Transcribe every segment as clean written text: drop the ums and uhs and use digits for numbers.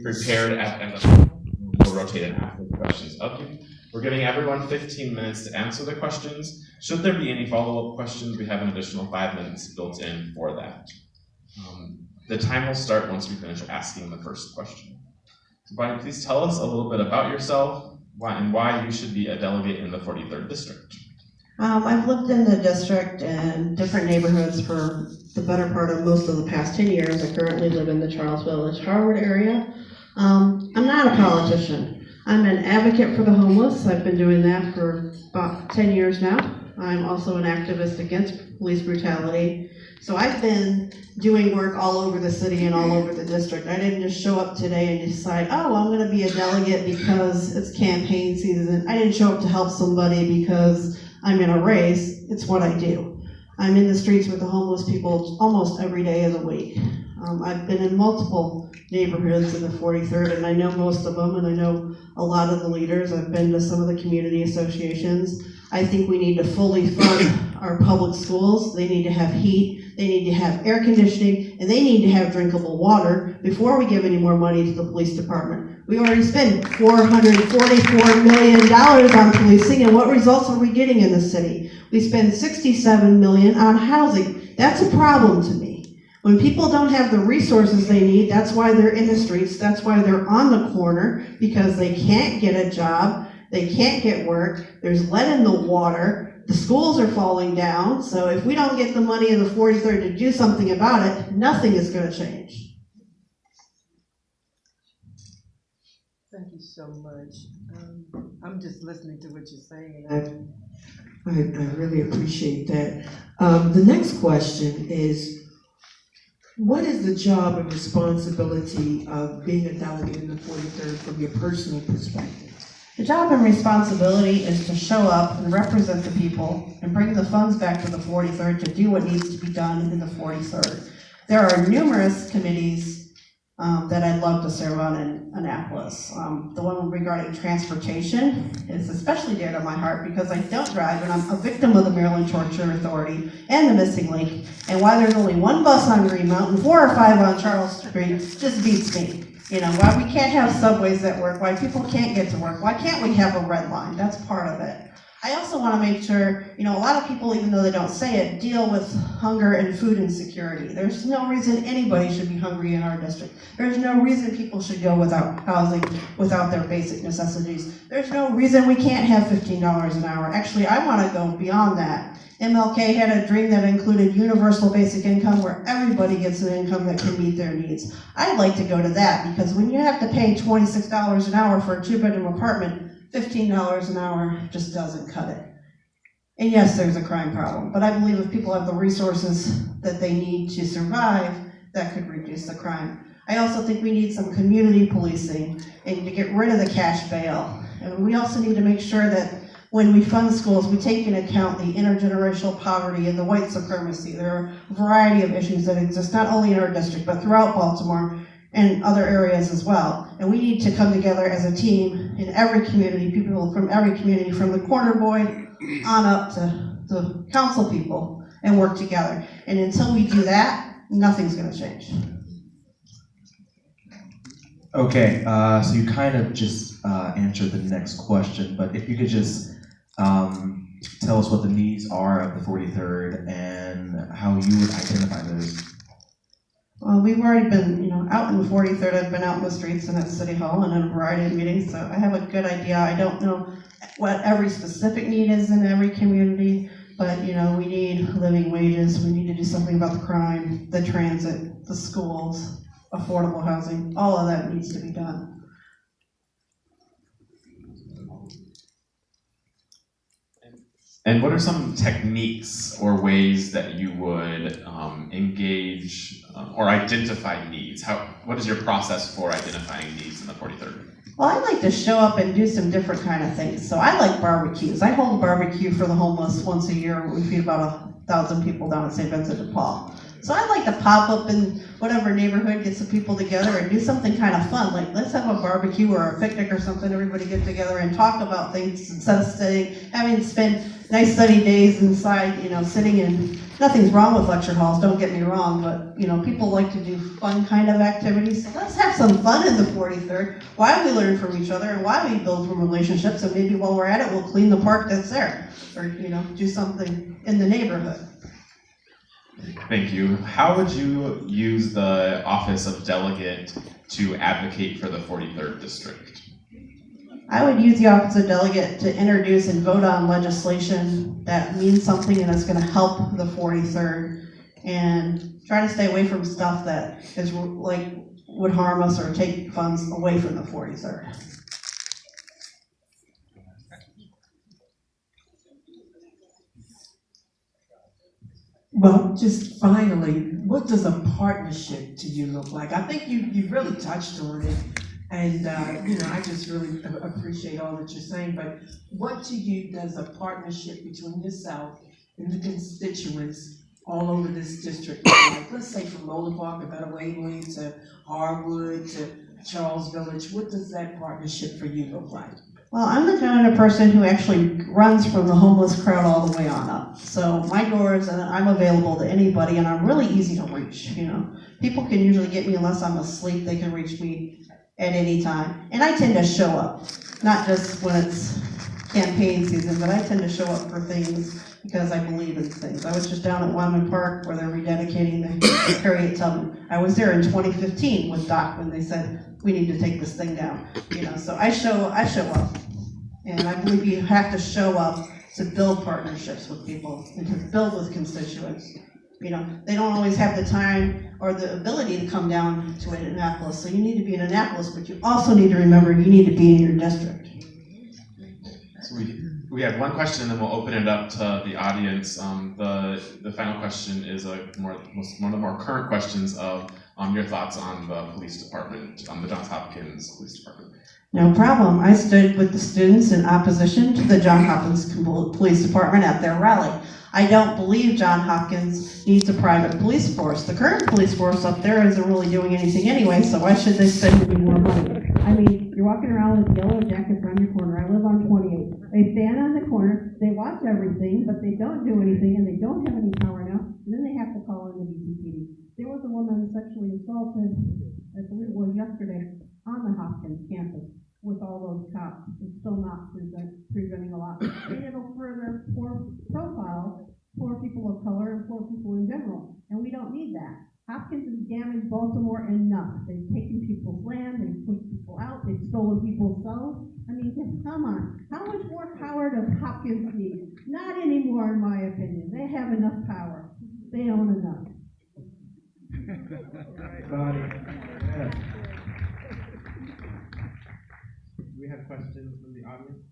prepared and we'll rotate and ask the questions of you. We're giving everyone 15 minutes to answer the questions. Should there be any follow-up questions, we have an additional 5 minutes built in for that. The time will start once we finish asking the first question. So Brian, please tell us a little bit about yourself and why you should be a delegate in the 43rd District. I've lived in the district and different neighborhoods for the better part of most of the past 10 years. I currently live in the Charles Village, Harvard area. I'm not a politician. I'm an advocate for the homeless. I've been doing that for about 10 years now. I'm also an activist against police brutality. So I've been doing work all over the city and all over the district. I didn't just show up today and decide, oh, I'm going to be a delegate because it's campaign season. I didn't show up to help somebody because I'm in a race. It's what I do. I'm in the streets with the homeless people almost every day of the week. I've been in multiple neighborhoods in the 43rd, and I know most of them, and I know a lot of the leaders. I've been to some of the community associations. I think we need to fully fund our public schools. They need to have heat, they need to have air conditioning, and they need to have drinkable water before we give any more money to the police department. We already spent $444 million on policing, and what results are we getting in the city? We spend $67 million on housing. That's a problem to me. When people don't have the resources they need, that's why they're in the streets, that's why they're on the corner, because they can't get a job, they can't get work, there's lead in the water, the schools are falling down, so if we don't get the money in the 43rd to do something about it, nothing is going to change. Thank you so much. I'm just listening to what you're saying, and I really appreciate that. The next question is, what is the job and responsibility of being a delegate in the 43rd from your personal perspective? The job and responsibility is to show up and represent the people and bring the funds back to the 43rd to do what needs to be done in the 43rd. There are numerous committees that I'd love to serve on in Annapolis. The one regarding transportation is especially dear to my heart because I don't drive and I'm a victim of the Maryland Torture Authority and the Missing Link. And why there's only one bus on Green Mountain, 4 or 5 on Charles Street, just beats me. You know, why we can't have subways that work, why people can't get to work, why can't we have a red line? That's part of it. I also want to make sure, you know, a lot of people, even though they don't say it, deal with hunger and food insecurity. There's no reason anybody should be hungry in our district. There's no reason people should go without housing, without their basic necessities. There's no reason we can't have $15 an hour. Actually, I want to go beyond that. MLK had a dream that included universal basic income where everybody gets an income that can meet their needs. I'd like to go to that because when you have to pay $26 an hour for a 2-bedroom apartment, $15 an hour just doesn't cut it. And yes, there's a crime problem, but I believe if people have the resources that they need to survive, that could reduce the crime. I also think we need some community policing and to get rid of the cash bail. And we also need to make sure that when we fund schools, we take into account the intergenerational poverty and the white supremacy. There are a variety of issues that exist not only in our district, but throughout Baltimore and other areas as well. And we need to come together as a team in every community, people from every community, from the corner boy on up to the council people, and work together. And until we do that, nothing's gonna change. Okay, so you kind of just answered the next question, but if you could just tell us what the needs are of the 43rd and how you would identify those. Well, we've already been, you know, out in the 43rd. I've been out in the streets and at City Hall and in a variety of meetings, so I have a good idea. I don't know what every specific need is in every community, but, you know, we need living wages. We need to do something about the crime, the transit, the schools, affordable housing. All of that needs to be done. And what are some techniques or ways that you would engage or identify needs? What is your process for identifying needs in the 43rd? Well, I like to show up and do some different kind of things. So I like barbecues. I hold a barbecue for the homeless once a year. We feed about 1,000 people down at St. Vincent de Paul. So I'd like to pop up in whatever neighborhood, get some people together and do something kind of fun, like let's have a barbecue or a picnic or something, everybody get together and talk about things instead of having to spend nice sunny days inside, sitting in, nothing's wrong with lecture halls, don't get me wrong, but, people like to do fun kind of activities. So let's have some fun in the 43rd. Why we learn from each other and why we build from relationships, and maybe while we're at it, we'll clean the park that's there, or, do something in the neighborhood. Thank you. How would you use the office of delegate to advocate for the 43rd district? I would use the office of delegate to introduce and vote on legislation that means something and is going to help the 43rd, and try to stay away from stuff that is would harm us or take funds away from the 43rd. Well, just finally, what does a partnership to you look like? I think you really touched on it, and I just really appreciate all that you're saying. But what to you does a partnership between yourself and the constituents all over this district look like? Let's say from Mola Park to Better Waverly to Harwood to Charles Village. What does that partnership for you look like? Well, I'm the kind of person who actually runs from the homeless crowd all the way on up. So my doors, and I'm available to anybody, and I'm really easy to reach, People can usually get me unless I'm asleep, they can reach me at any time. And I tend to show up, not just when it's campaign season, but I tend to show up for things because I believe in things. I was just down at Wyman Park where they're rededicating the Harriet Tubman. I was there in 2015 with Doc when they said, we need to take this thing down, so I show up. And I believe you have to show up to build partnerships with people and to build with constituents. They don't always have the time or the ability to come down to Annapolis, so you need to be in Annapolis, but you also need to remember you need to be in your district. So we have one question, and then we'll open it up to the audience. The final question is one of the more current questions of your thoughts on the police department, on the Johns Hopkins Police Department. No problem. I stood with the students in opposition to the Johns Hopkins Police Department at their rally. I don't believe Johns Hopkins needs a private police force. The current police force up there isn't really doing anything anyway, so why should they spend any more money? I mean, you're walking around with yellow jackets around your corner. I live on 28. They stand on the corner, they watch everything, but they don't do anything, and they don't have any power now, and then they have to call in the BCPD. There was a woman sexually assaulted, I believe it was yesterday, on the Hopkins campus with all those cops. It's still not presenting a lot. And it'll further profile poor people of color and poor people in general. And we don't need that. Hopkins has damaged Baltimore enough. They've taken people's land, they've pushed people out, they've stolen people's cells. I mean, just come on. How much more power does Hopkins need? Not anymore, in my opinion. They have enough power. They own enough. Do we have questions from the audience?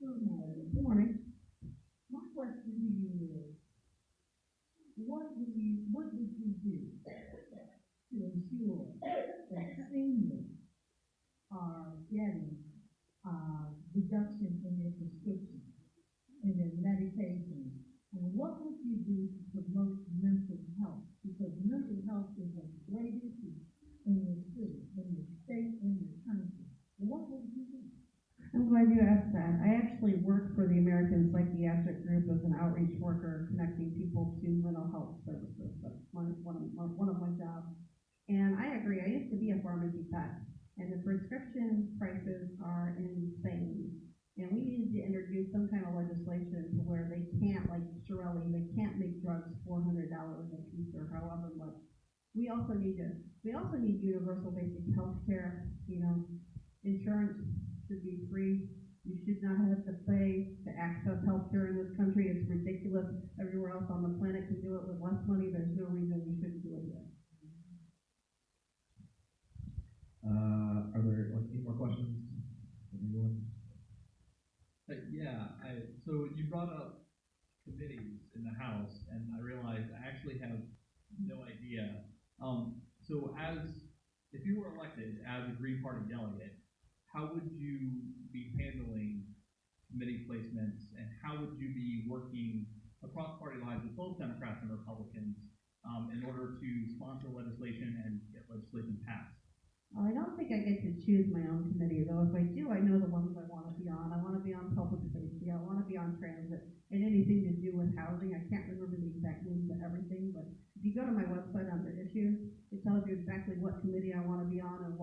Good morning. My question to you is, what would you do to ensure that seniors are getting reduction in their prescriptions and their medications? And what would you do to promote mental health? Because mental health is a great issue in your city, in your state, in your country. What would you do? I'm glad you asked that. I actually work for the American Psychiatric Group as an outreach worker, connecting people to mental health services. That's one of my jobs. And I agree. I used to be a pharmacy tech, and the prescription prices are insane. And we need to introduce some kind of legislation to where they can't, like Shirelli, they can't make drugs $400 a piece or however much. We also need universal basic health care. Insurance should be free. You should not have to pay to access health care in this country. It's ridiculous. Everywhere else on the planet can do it with less money. There's no reason we shouldn't do it here. Are there any more questions? So you brought up committees in the House, and I realized I actually have no idea. So if you were elected as a Green Party delegate, how would you be handling committee placements, and how would you be working across party lines with both Democrats and Republicans in order to sponsor legislation and get legislation passed? Well, I don't think I get to choose my own committee, though if I do, I know the ones I wanna be on. I wanna be on public safety, I wanna be on transit, and anything to do with housing. I can't remember the exact names of everything, but if you go to my website under issues, it tells you exactly what committee I wanna be on and